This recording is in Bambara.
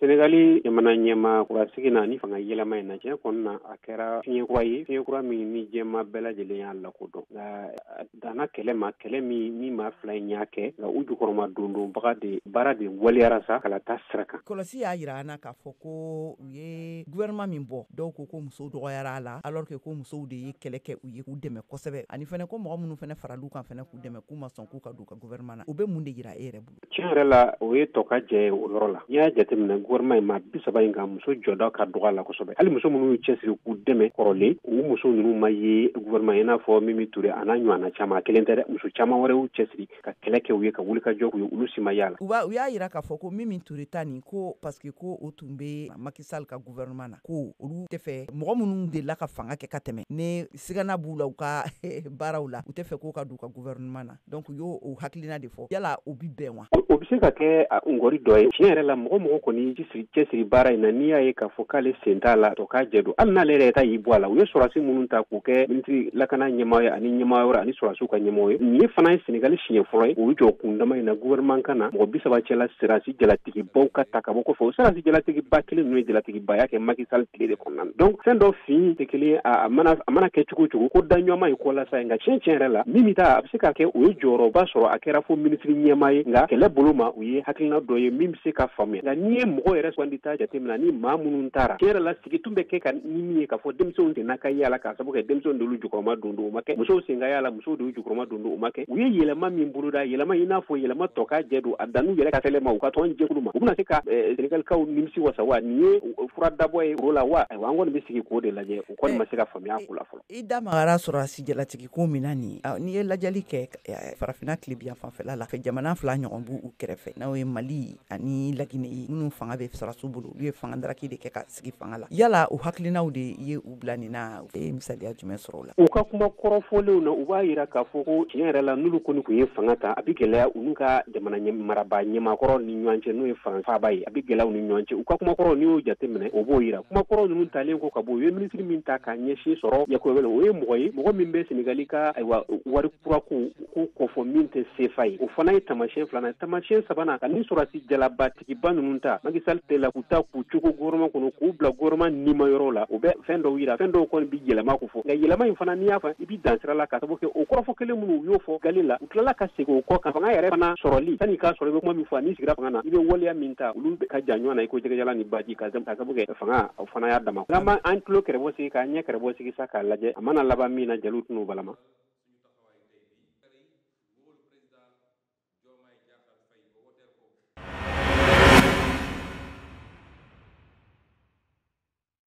Senegali jamana ɲɛma kurasigi na ni fanga yɛlɛma in na diɲɛ kɔnɔna a kɛra fiɲɛ kura min ni jɛma bɛɛ lajɛlen y'a lakodɔn nka danna kɛlɛ min maa fila in y'a kɛ nka u jukɔrɔma dondonbaga de baara de waliyara sa kala taa sira kan. Kɔlɔsi y'a jira an na k'a fɔ ko u ye gouvernement min bɔ dɔw ko musow dɔgɔyara a la alors que ko musow de ye kɛlɛ kɛ u ye k'u dɛmɛ kosɛbɛ ani fɛnɛ ko mɔgɔ minnu fɛnɛ faral'u kan fɛnɛ k'u dɛmɛ k'u ma sɔn k'u ka don u ka gouvernement na u bɛ mun de jira e yɛrɛ bolo. Tiɲɛ yɛrɛ la o ye tɔ ka jɛ o yɔrɔ la n'i y'a jateminɛ gouvernement in ma 30 in kan muso jɔda ka dɔgɔ a la kosɛbɛ hali muso minnu y'u cɛsiri k'u dɛmɛ kɔrɔlen u muso ninnu ma ye gouvernement i n'a fɔ Mimi Ture a n'a ɲɔgɔnna caman kelen tɛ dɛ muso caman wɛrɛ y'u cɛsiri ka kɛlɛ kɛ u ye ka wuli ka jɔ k'u ye olu si ma y'a la. U y'a jira k'a fɔ ko Mimi Ture ta nin ko parce que ko o tun bɛ Macky Sall ka gouvernement na ko olu tɛ fɛ mɔgɔ minnu delila ka fanga kɛ ka tɛmɛ ni sigana b'u la u ka baaraw la u tɛ fɛ k'u ka don u ka gouvernement na donc u y'o hakilina de fɔ yala o bi bɛn wa. O bɛ se ka kɛ ngɔri dɔ ye tiɲɛ yɛrɛ la mɔgɔ kɔni cɛsiri baara in na n'i y'a ye k'a fɔ k'ale sen t'a la tɔ k'a jɛ don hali n'ale yɛrɛ ta y'i bɔ a la u ye sɔrɔdasi minnu ta k'u kɛ ministre lakana ɲɛmaa ye ani ɲɛmaa wɛrɛ ani sɔrɔdasiw ka ɲɛmɔgɔ ye nin ye fana ye Senegali siɲɛ fɔlɔ ye o jɔ kun dama in na gouvernement kan na mɔgɔ 30 cɛla sirasi jalatigibaw ka ta ka bɔ kɔfɛ o sirasi jalatigiba kelen ninnu ye jalatigibaya kɛ Macky Sall tile de kɔnɔna na donc fɛn dɔ fin tɛ kelen ye a mana kɛ cogo o cogo ko daɲɔgɔnma ye ko la sa nka tiɲɛ yɛrɛ la Mimi ta a bɛ se ka kɛ o ye jɔyɔrɔba sɔrɔ a kɛra fo ministre ɲɛmaa ye nka kɛlɛ bolo ma u ye hakilina dɔ ye min bɛ se ka faamuya nka n'i ye mɔgɔ yɛrɛ sugandi ta jateminɛ ni maa minnu taara tiɲɛ yɛrɛ la sigi tun bɛ kɛ ka ni min ye k'a fɔ denmisɛnw tɛ n'a ka yaala k'a sababu kɛ denmisɛnw de y'u jukɔrɔma don o ma kɛ musow sen ka yaala musow de y'u jukɔrɔma don o ma kɛ u ye yɛlɛma min boloda yɛlɛma in n'a fɔ yɛlɛma tɔ ka jɛ don a danu yɛrɛ ka tɛlɛma u ka tɔn jɛkulu ma u bɛna se ka Senegalikaw nimisi wasa wa nin ye fura dabɔ ye o la wa ayiwa an kɔni bɛ sigi k'o de lajɛ u kɔni ma se ka faamuya ko la fɔlɔ. I da magara sɔrɔdasi jalatigi ko min na nin n'i ye lajɛli kɛ farafinna tilebiya fanfɛla la fɛ jamana fila ɲɔgɔn b'u u kɛrɛfɛ n'o ye Mali ani Laginɛ ye minnu fanga bɛ sɔrɔdasiw bolo olu ye fanga daraki de kɛ ka sigi fanga la yala u hakilinaw de ye u bila nin na e ye misaliya jumɛn sɔrɔ o la. U ka kuma kɔrɔfɔlenw na u b'a jira k'a fɔ ko tiɲɛ yɛrɛ la n'olu kɔni tun ye fanga ta a bɛ gɛlɛya olu ka jamana marabaa ɲɛmaakɔrɔ ni ɲɔgɔn cɛ n'o ye faaba ye a bɛ gɛlɛya u ni ɲɔgɔn cɛ u ka kumakɔrɔ n'i y'o jateminɛ o b'o jira kumakɔrɔ ninnu talen ko ka bɔ u ye ministre min ta k'a ɲɛsin sɔrɔ Yakuba o ye mɔgɔ min bɛ Senegali ka wari kura ko kɔfɔ min tɛ CFA ye o fana ye tamasiyɛn filanan tamasiyɛn sabanan ka ni sɔrɔdasi jalabatigiba ninnu ta Macky Sall tɛ la k'u ta k'u cogo gouvernement kɔnɔ k'u bila gouvernement nimayɔrɔ la o bɛ fɛn dɔw jira fɛn dɔw kɔni bɛ yɛlɛma ko fɔ nka yɛlɛma in fana n'i y'a fɔ i bɛ dan sira la ka sababu kɛ o kɔrɔfɔ kelen minnu u y'o fɔ Gali la u tilala ka segin o kɔ kan fanga yɛrɛ fana sɔrɔli sanni k'a sɔrɔ i bɛ kuma min fɔ n'i sigira fanga na i bɛ waleya min ta olu ka jan ɲɔgɔn na i ko jɛgɛjalan ni baji ka sababu kɛ fanga o fana y'a dama n'an an tulo kɛrɛbɔ sigi k'a ɲɛ kɛrɛbɔ sigi sa k'a lajɛ a mana laban min na jeliw tɛn'o balama.